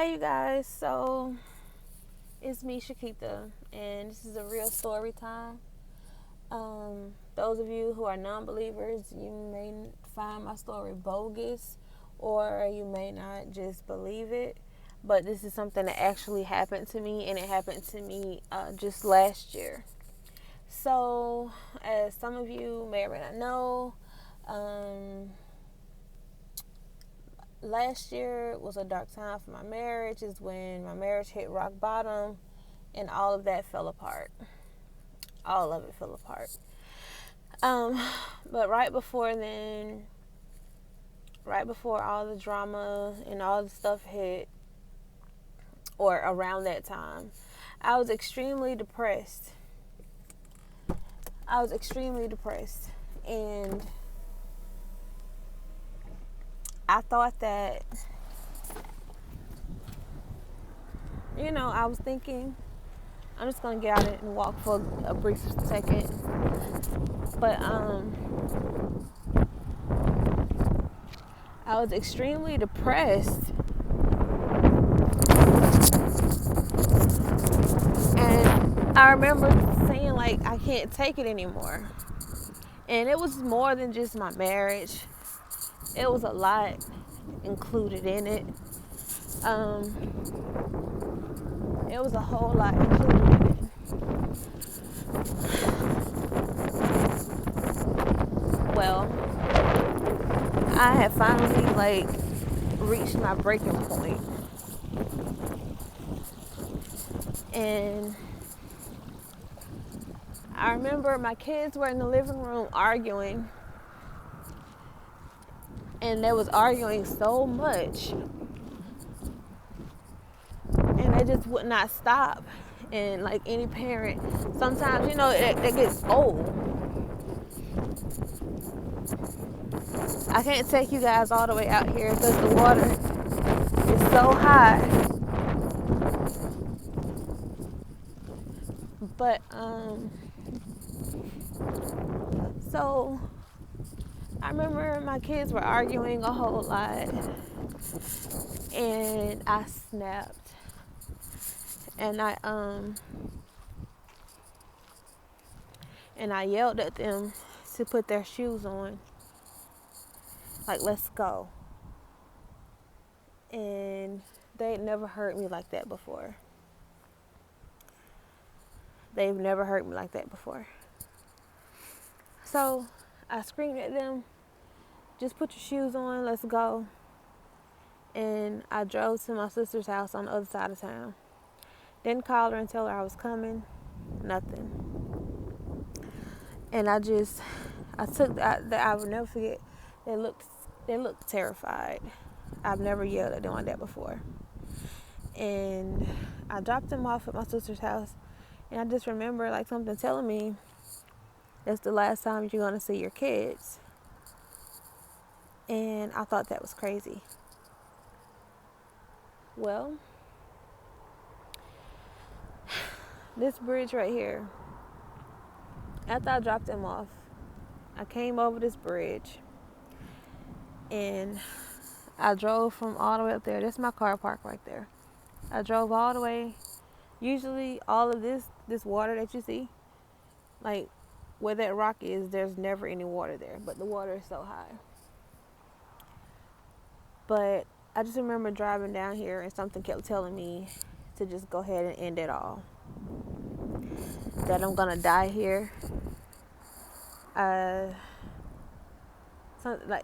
Hey you guys, so it's me Shakita, and this is a real story time. Those of you who are non-believers, you may find my story bogus, or you may not just believe it. But this is something that actually happened to me, and it happened to me just last year. So, as some of you may or may not know, um, last year was a dark time for my marriage. Is when my marriage hit rock bottom and all of that fell apart. All of it fell apart. Um, but right before then, right before all the drama and all the stuff hit, or around that time, I was extremely depressed. And I thought that, I was thinking, I'm just gonna get out and walk for a brief second. But I was extremely depressed, and I remember saying like I can't take it anymore. And it was more than just my marriage. It was a lot included in it. It was a whole lot included in it. Well, I had finally reached my breaking point. And I remember my kids were in the living room arguing, and they was arguing so much, and they just would not stop. And like any parent, sometimes it gets old. I can't take you guys all the way out here because the water is so high. But so I remember my kids were arguing a whole lot, and I snapped, and I yelled at them to put their shoes on, like, let's go. And they'd never heard me like that before. They've never heard me like that before. So I screamed at them, just put your shoes on, let's go. And I drove to my sister's house on the other side of town. Didn't call her and tell her I was coming, nothing. And I would never forget, they looked terrified. I've never yelled at them like that before. And I dropped them off at my sister's house, and I just remember like something telling me that's the last time you're gonna see your kids. And I thought that was crazy. Well, this bridge right here, after I dropped them off, I came over this bridge, and I drove from all the way up there. That's my car park right there. I drove all the way. Usually all of this water that you see, like where that rock is, there's never any water there, but the water is so high. But I just remember driving down here, and something kept telling me to just go ahead and end it all. That I'm gonna die here.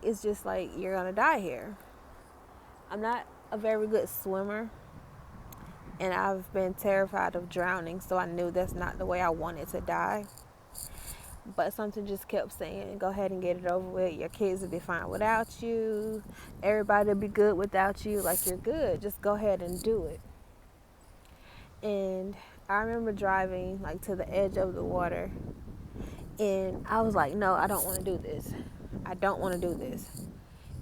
It's just like, you're gonna die here. I'm not a very good swimmer, and I've been terrified of drowning, so I knew that's not the way I wanted to die. But something just kept saying, go ahead and get it over with. Your kids will be fine without you. Everybody will be good without you. Like, you're good. Just go ahead and do it. And I remember driving like to the edge of the water, and I was like, no, I don't want to do this. I don't want to do this.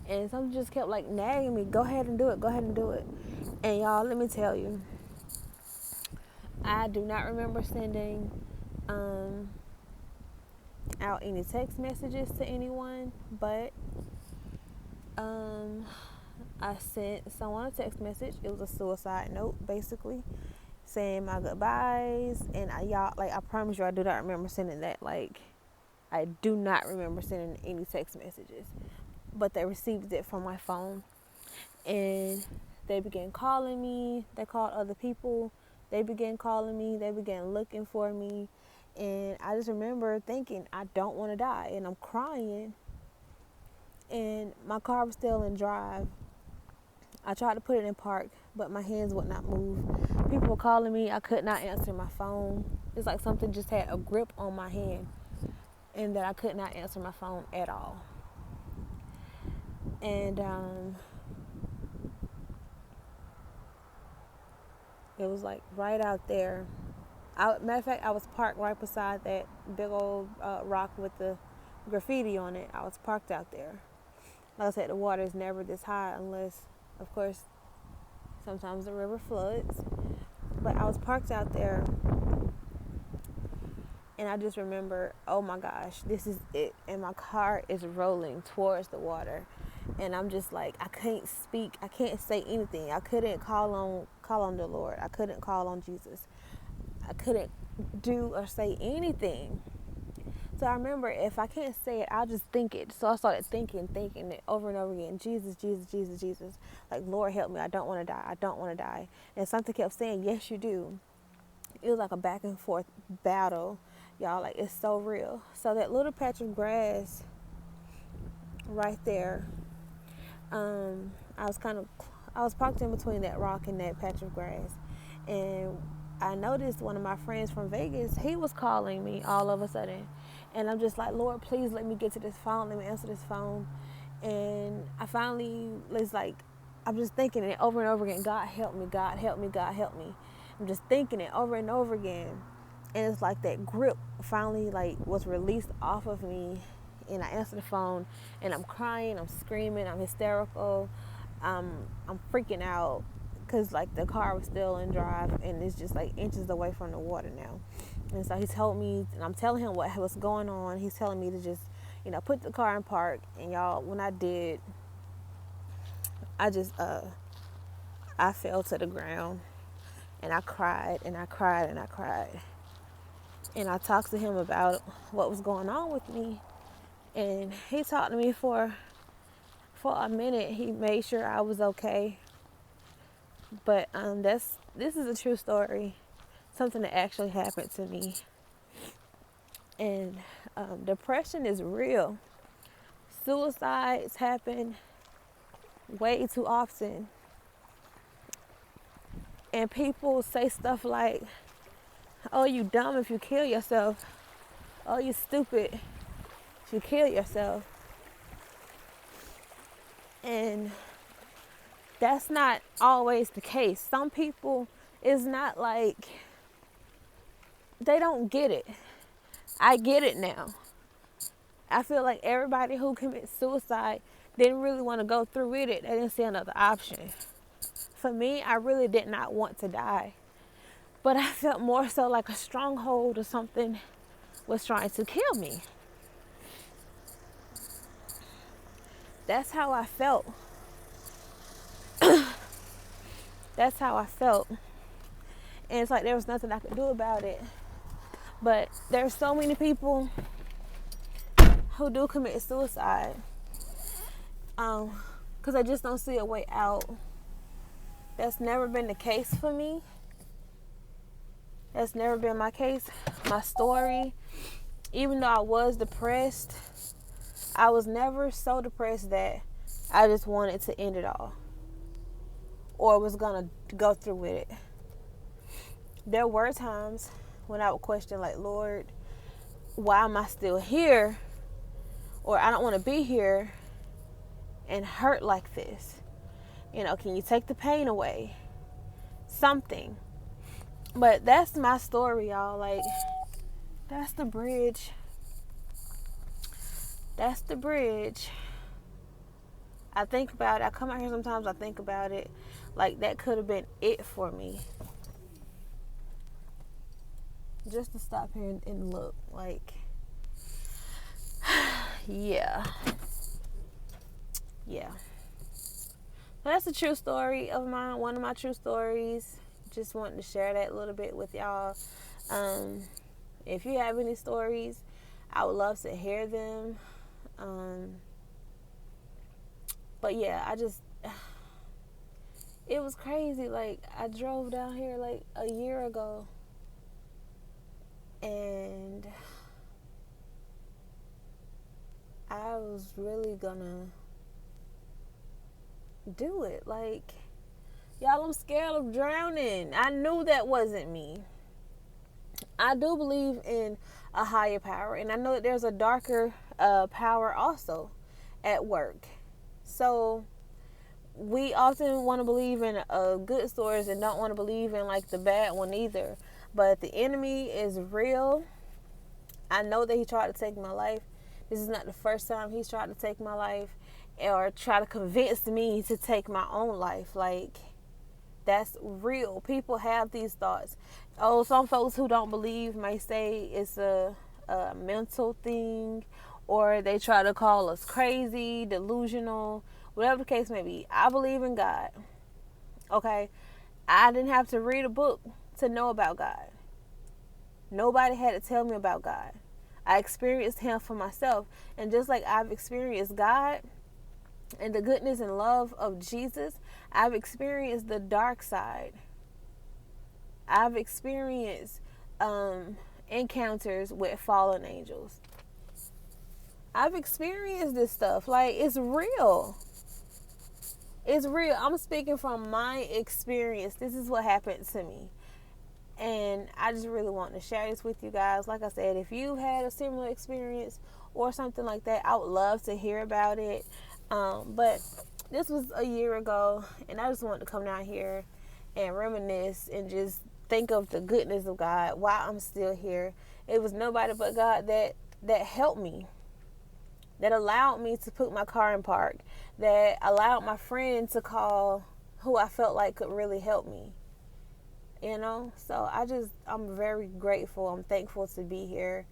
And something just kept like nagging me, go ahead and do it. Go ahead and do it. And y'all, let me tell you, I do not remember sending out any text messages to anyone, but I sent someone a text message. It was a suicide note, basically, saying my goodbyes. And I promise you, I do not remember sending that. Like, I do not remember sending any text messages. But they received it from my phone. And they began calling me. They called other people. They began calling me. They began looking for me. And I just remember thinking, I don't want to die. And I'm crying. And my car was still in drive. I tried to put it in park, but my hands would not move. People were calling me. I could not answer my phone. It's like something just had a grip on my hand and that I could not answer my phone at all. And it was like right out there. Matter of fact, I was parked right beside that big old rock with the graffiti on it. I was parked out there. Like I said, the water is never this high unless, of course, sometimes the river floods. But I was parked out there, and I just remember, oh my gosh, this is it. And my car is rolling towards the water. And I'm just like, I can't speak. I can't say anything. I couldn't call on the Lord. I couldn't call on Jesus. I couldn't do or say anything. So I remember, if I can't say it, I'll just think it. So I started thinking it over and over again. Jesus, Jesus, Jesus, Jesus. Like, Lord, help me. I don't want to die. I don't want to die. And something kept saying, yes, you do. It was like a back and forth battle. Y'all, like, it's so real. So that little patch of grass right there, I was parked in between that rock and that patch of grass. And I noticed one of my friends from Vegas, he was calling me all of a sudden. And I'm just like, Lord, please let me get to this phone. Let me answer this phone. And I finally was like, I'm just thinking it over and over again. God, help me. God, help me. God, help me. I'm just thinking it over and over again. And it's like that grip finally was released off of me. And I answered the phone, and I'm crying, I'm screaming, I'm hysterical. I'm freaking out because the car was still in drive, and it's just inches away from the water now. And so he told me, and I'm telling him what was going on. He's telling me to just, put the car in park. And y'all, when I did, I just, I fell to the ground, and I cried, and I cried, and I cried. And I talked to him about what was going on with me. And he talked to me for a minute. He made sure I was okay. But this is a true story. Something that actually happened to me. And depression is real. Suicides happen way too often. And people say stuff like, oh, you dumb if you kill yourself. Oh, you stupid if you kill yourself. And that's not always the case. Some people, it's not like they don't get it. I get it now. I feel like everybody who commits suicide didn't really want to go through with it. They didn't see another option. For me, I really did not want to die. But I felt more so like a stronghold or something was trying to kill me. That's how I felt. That's how I felt. And it's like there was nothing I could do about it. But there's so many people who do commit suicide because I just don't see a way out. That's never been the case for me. That's never been my case. My story, even though I was depressed, I was never so depressed that I just wanted to end it all or was going to go through with it. There were times when I would question, Lord, why am I still here? Or I don't want to be here and hurt like this. Can you take the pain away? Something. But that's my story, y'all. That's the bridge. That's the bridge. I think about it. I come out here sometimes, I think about it. That could have been it for me. Just to stop here and look. Yeah. That's a true story of mine, one of my true stories. Just wanted to share that a little bit with y'all. Um, if you have any stories, I would love to hear them. Um, but yeah, it was crazy. Like, I drove down here like a year ago, and I was really gonna do it. Like, y'all, I'm scared of drowning. I knew that wasn't me. I do believe in a higher power, and I know that there's a darker power also at work. So we often want to believe in good stories and don't want to believe in like the bad one either. But the enemy is real. I know that he tried to take my life. This is not the first time he's tried to take my life or try to convince me to take my own life. Like, that's real. People have these thoughts. Oh, some folks who don't believe may say it's a mental thing, or they try to call us crazy, delusional, whatever the case may be. I believe in God. Okay? I didn't have to read a book to know about God. Nobody had to tell me about God. I experienced him for myself. And just like I've experienced God and the goodness and love of Jesus, I've experienced the dark side. I've experienced encounters with fallen angels. I've experienced this stuff. Like, it's real. It's real. I'm speaking from my experience. This is what happened to me. And I just really want to share this with you guys. Like I said, if you had a similar experience or something like that, I would love to hear about it. But this was a year ago, and I just wanted to come down here and reminisce and just think of the goodness of God while I'm still here. It was nobody but God that helped me, that allowed me to put my car in park, that allowed my friend to call who I felt like could really help me. You know, so I'm very grateful. I'm thankful to be here.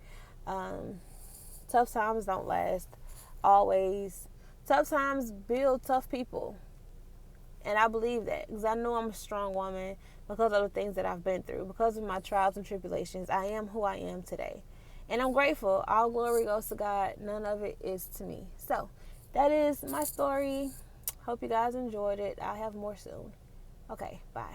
Tough times don't last always. Tough times build tough people. And I believe that because I know I'm a strong woman because of the things that I've been through, because of my trials and tribulations. I am who I am today. And I'm grateful. All glory goes to God. None of it is to me. So that is my story. Hope you guys enjoyed it. I'll have more soon. Okay, bye.